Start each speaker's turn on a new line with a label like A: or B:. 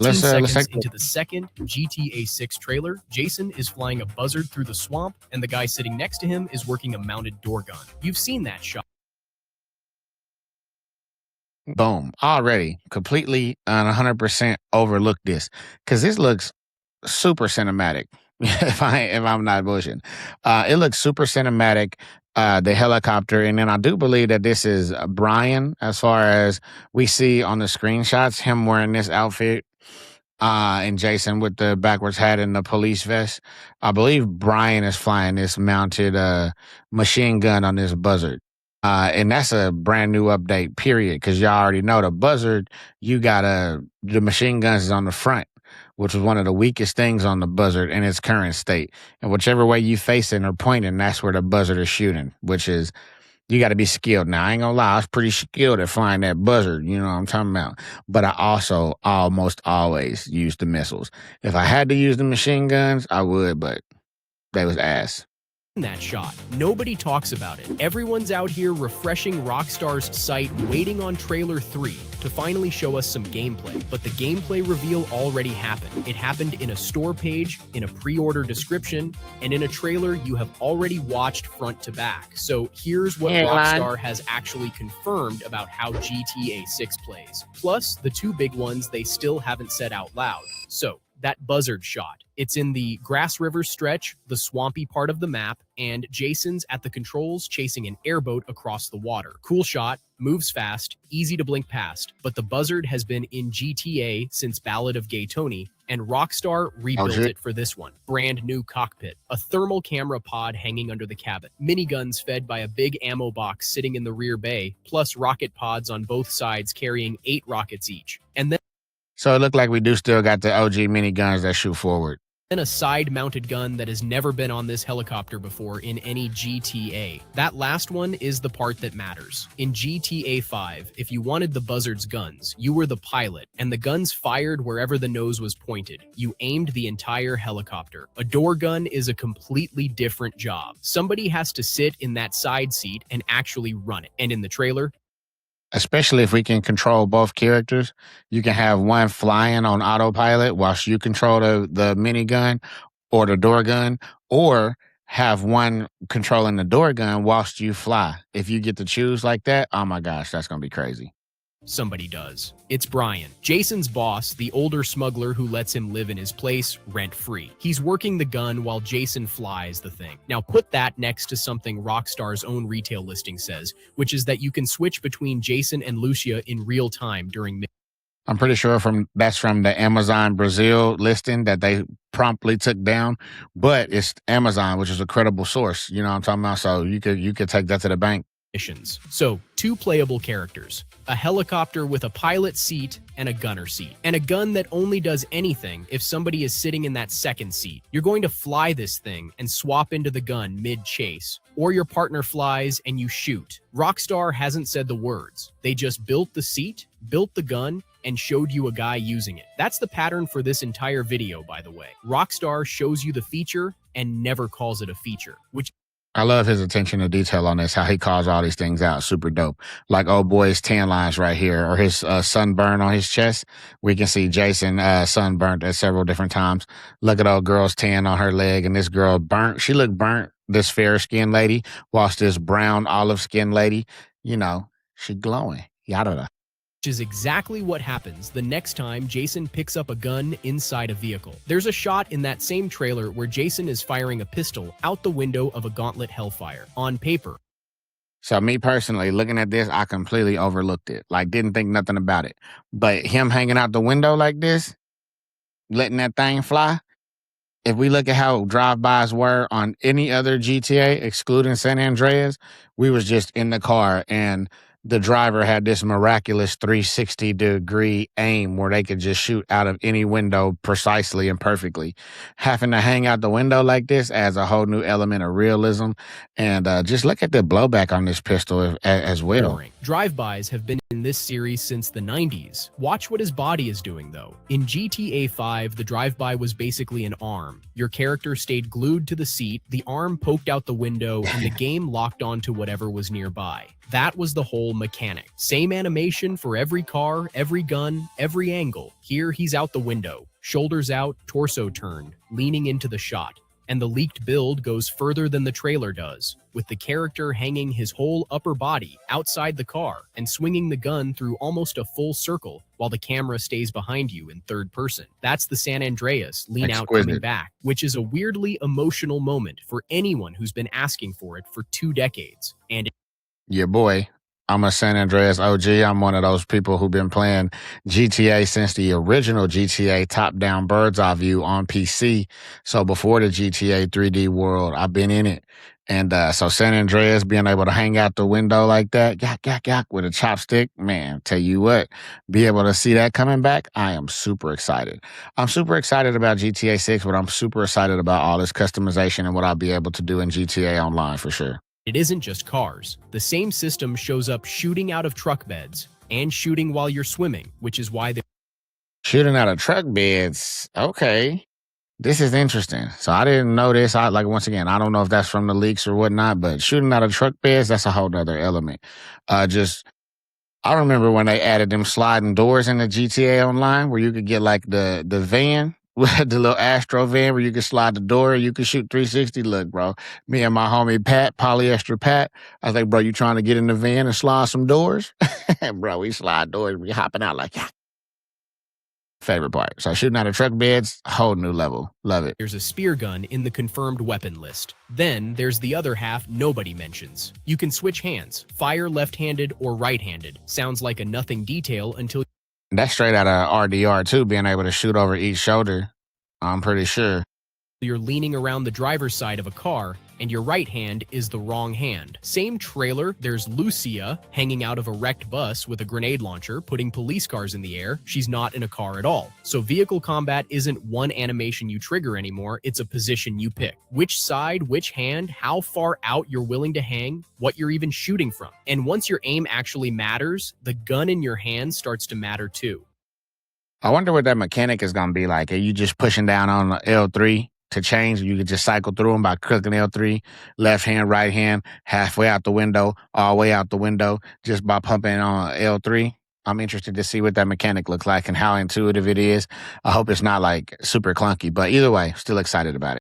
A: Let's
B: 15
A: let's
B: seconds
A: take
B: into the second GTA 6 trailer, Jason is flying a buzzard through the swamp, and the guy sitting next to him is working a mounted door gun. You've seen that shot.
A: boom already completely 100% overlooked this because this looks super cinematic. If I'm not bullshitting, it looks super cinematic. The helicopter, and then I do believe that this is Brian, as far as we see on the screenshots, him wearing this outfit, and Jason with the backwards hat and the police vest. I believe Brian is flying this mounted machine gun on this buzzard. And that's a brand new update, period. Because y'all already know the buzzard, you got the machine guns is on the front, which was one of the weakest things on the buzzard in its current state. And whichever way you facing or pointing, that's where the buzzard is shooting, which is you got to be skilled. Now, I ain't gonna lie, I was pretty skilled at flying that buzzard. You know what I'm talking about? But I also almost always use the missiles. If I had to use the machine guns, I would, but they was ass.
B: That shot. Nobody talks about it. Everyone's out here refreshing Rockstar's site, waiting on trailer 3 to finally show us some gameplay. But the gameplay reveal already happened. It happened in a store page, in a pre-order description, and in a trailer you have already watched front to back. So here's what Rockstar has actually confirmed about how GTA 6 plays. Plus, the two big ones they still haven't said out loud. So, that buzzard shot. It's in the Grass River stretch, the swampy part of the map, and Jason's at the controls chasing an airboat across the water. Cool shot, moves fast, easy to blink past, but the buzzard has been in GTA since Ballad of Gay Tony, and Rockstar rebuilt it for this one. Brand new cockpit, a thermal camera pod hanging under the cabin, miniguns fed by a big ammo box sitting in the rear bay, plus rocket pods on both sides carrying 8 rockets each. And then
A: So it looked like we do still got the OG miniguns that shoot forward.
B: a side-mounted gun that has never been on this helicopter before in any GTA. That last one is the part that matters. In GTA 5, if you wanted the buzzard's guns, you were the pilot, and the guns fired wherever the nose was pointed. You aimed the entire helicopter. A door gun is a completely different job. Somebody has to sit in that side seat and actually run it. And in the trailer,
A: Especially if we can control both characters, you can have one flying on autopilot whilst you control the minigun or the door gun, or have one controlling the door gun whilst you fly. If you get to choose like that, oh my gosh, that's gonna be crazy.
B: somebody does. It's Brian, Jason's boss, the older smuggler who lets him live in his place rent-free. He's working the gun while Jason flies the thing. Now put that next to something Rockstar's own retail listing says, which is that you can switch between Jason and Lucia in real time during
A: I'm pretty sure that's from the Amazon Brazil listing that they promptly took down, but it's Amazon, which is a credible source. You know what I'm talking about? So you could take that to the bank.
B: missions. So, 2 playable characters, a helicopter with a pilot seat and a gunner seat, and a gun that only does anything if somebody is sitting in that second seat. You're going to fly this thing and swap into the gun mid-chase, or your partner flies and you shoot. Rockstar hasn't said the words. They just built the seat, built the gun, and showed you a guy using it. That's the pattern for this entire video, by the way. Rockstar shows you the feature and never calls it a feature, which
A: I love his attention to detail on this, how he calls all these things out. Super dope. Like old boy's tan lines right here, or his sunburn on his chest. We can see Jason sunburnt at several different times. Look at old girl's tan on her leg, and this girl burnt. She looked burnt, this fair-skinned lady, whilst this brown olive-skinned lady, you know, she glowing. Yada.
B: which is exactly what happens the next time Jason picks up a gun inside a vehicle. There's a shot in that same trailer where Jason is firing a pistol out the window of a Gauntlet Hellfire. On paper,
A: So me personally, looking at this, I completely overlooked it. Like, didn't think nothing about it. But him hanging out the window like this, letting that thing fly, if we look at how drive-bys were on any other GTA, excluding San Andreas, we was just in the car and the driver had this miraculous 360-degree aim where they could just shoot out of any window precisely and perfectly. Having to hang out the window like this adds a whole new element of realism. And just look at the blowback on this pistol as well.
B: drive-bys have been in this series since the 90s. Watch what his body is doing, though. In GTA 5, the drive-by was basically an arm. Your character stayed glued to the seat, the arm poked out the window, and the game locked onto whatever was nearby. That was the whole mechanic. Same animation for every car, every gun, every angle. Here, he's out the window, shoulders out, torso turned, leaning into the shot. And the leaked build goes further than the trailer does, with the character hanging his whole upper body outside the car and swinging the gun through almost a full circle while the camera stays behind you in third person. That's the San Andreas lean out coming back, which is a weirdly emotional moment for anyone who's been asking for it for 2 decades. And
A: Your boy. I'm a San Andreas OG. I'm one of those people who've been playing GTA since the original GTA top-down bird's eye view on PC. So before the GTA 3D world, I've been in it. And so San Andreas being able to hang out the window like that, yak, yak, yak, with a chopstick, man, tell you what, be able to see that coming back, I am super excited. I'm super excited about GTA 6, but I'm super excited about all this customization and what I'll be able to do in GTA Online for sure.
B: it isn't just cars. The same system shows up shooting out of truck beds and shooting while you're swimming, which is why they
A: Shooting out of truck beds. Okay. This is interesting. So I didn't know this. Once again, I don't know if that's from the leaks or whatnot, but shooting out of truck beds, that's a whole nother element. I remember when they added them sliding doors in the GTA Online where you could get like the van, the little Astro van where you could slide the door, you could shoot 360. Look, bro, me and my homie Pat, polyester Pat, I was like, bro, you trying to get in the van and slide some doors? Bro, we slide doors, we hopping out like, yeah. Favorite part. So shooting out of truck beds, whole new level. Love it.
B: there's a spear gun in the confirmed weapon list. Then there's the other half nobody mentions. You can switch hands, fire left-handed or right-handed. Sounds like a nothing detail until
A: That's straight out of RDR too, being able to shoot over each shoulder. I'm pretty sure.
B: you're leaning around the driver's side of a car and your right hand is the wrong hand. Same trailer, there's Lucia hanging out of a wrecked bus with a grenade launcher, putting police cars in the air. She's not in a car at all. So vehicle combat isn't one animation you trigger anymore, it's a position you pick. Which side, which hand, how far out you're willing to hang, what you're even shooting from. And once your aim actually matters, the gun in your hand starts to matter too.
A: I wonder what that mechanic is gonna be like. Are you just pushing down on the L3 to change? You could just cycle through them by clicking L3, left hand, right hand, halfway out the window, all the way out the window, just by pumping on L3. I'm interested to see what that mechanic looks like and how intuitive it is. I hope it's not like super clunky, but either way, still excited about it.